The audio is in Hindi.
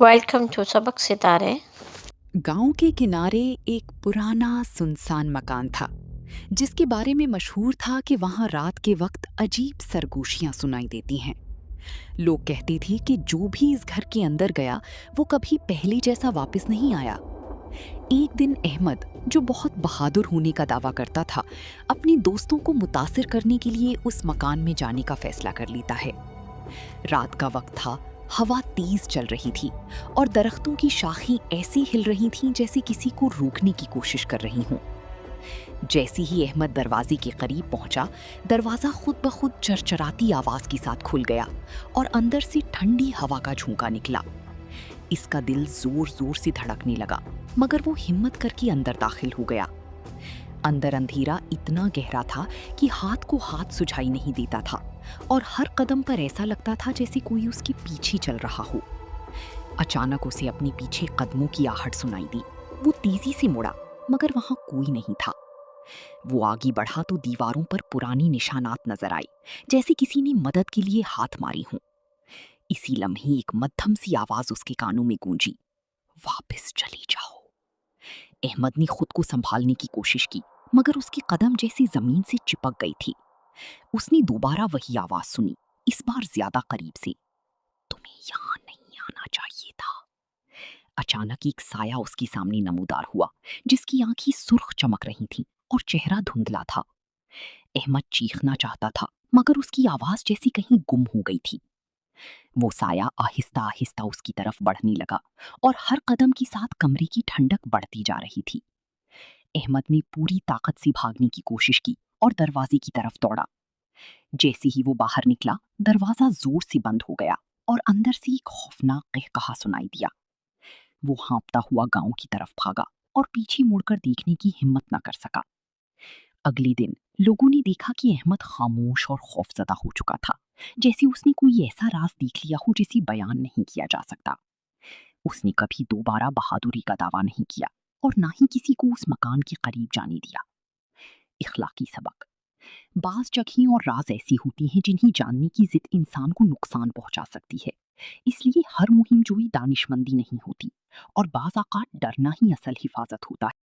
वेलकम टू सबक सितारे। गांव के किनारे एक पुराना सुनसान मकान था जिसके बारे में मशहूर था कि वहां रात के वक्त अजीब सरगोशियां सुनाई देती हैं। लोग कहते थे कि जो भी इस घर के अंदर गया वो कभी पहले जैसा वापस नहीं आया। एक दिन अहमद, जो बहुत बहादुर होने का दावा करता था, अपने दोस्तों को मुतासिर करने के लिए उस मकान में जाने का फैसला कर लेता है। रात का वक्त था, हवा तेज चल रही थी और दरख्तों की शाखें ऐसी हिल रही थीं जैसे किसी को रोकने की कोशिश कर रही हों। जैसे ही अहमद दरवाजे के करीब पहुंचा, दरवाजा खुद ब खुद चरचराती आवाज के साथ खुल गया और अंदर से ठंडी हवा का झोंका निकला। इसका दिल जोर जोर से धड़कने लगा, मगर वो हिम्मत करके अंदर दाखिल हो गया। अंदर अंधेरा इतना गहरा था कि हाथ को हाथ सुझाई नहीं देता था और हर कदम पर ऐसा लगता था जैसे कोई उसके पीछे चल रहा हो। अचानक उसे अपने पीछे कदमों की आहट सुनाई दी। वो तेजी से मुड़ा, मगर वहां कोई नहीं था। वो आगे बढ़ा तो दीवारों पर पुरानी निशानात नजर आई, जैसे किसी ने मदद के लिए हाथ मारी हों। इसी लम्हे एक मध्यम सी आवाज उसके कानों में गूंजी, वापस चली जाओ। अहमद ने खुद को संभालने की कोशिश की, मगर उसके कदम जैसे जमीन से चिपक गई थी। उसने दोबारा वही आवाज सुनी, इस बार ज्यादा करीब से, तुम्हें यहाँ नहीं आना चाहिए था। अचानक एक साया उसके सामने नमूदार हुआ, जिसकी आंखें सुर्ख चमक रही थीं और चेहरा धुंधला था। अहमद चीखना चाहता था, मगर उसकी आवाज जैसी कहीं गुम हो गई थी। वो साया आहिस्ता आहिस्ता उसकी तरफ बढ़ने लगा और हर कदम के साथ कमरे की ठंडक बढ़ती जा रही थी। अहमद ने पूरी ताकत से भागने की कोशिश की और दरवाजे की तरफ दौड़ा। जैसे ही वो बाहर निकला, दरवाजा जोर से बंद हो गया और अंदर से एक खौफनाक कहकहा सुनाई दिया। वो हाँफता हुआ गांव की तरफ भागा और पीछे मुड़कर देखने की हिम्मत न कर सका। अगले दिन लोगों ने देखा कि अहमद खामोश और खौफजदा हो चुका था, जैसे उसने कोई ऐसा राज देख लिया हो जिसे बयान नहीं किया जा सकता। उसने कभी दोबारा बहादुरी का दावा नहीं किया और ना ही किसी को उस मकान के करीब जाने दिया। इखलाकी सबक: बाज जगहें और राज ऐसी होती हैं जिन्हें जानने की जिद इंसान को नुकसान पहुंचा सकती है। इसलिए हर मुहिम जोई दानिशमंदी नहीं होती और बाज औक़ात डरना ही असल हिफाजत होता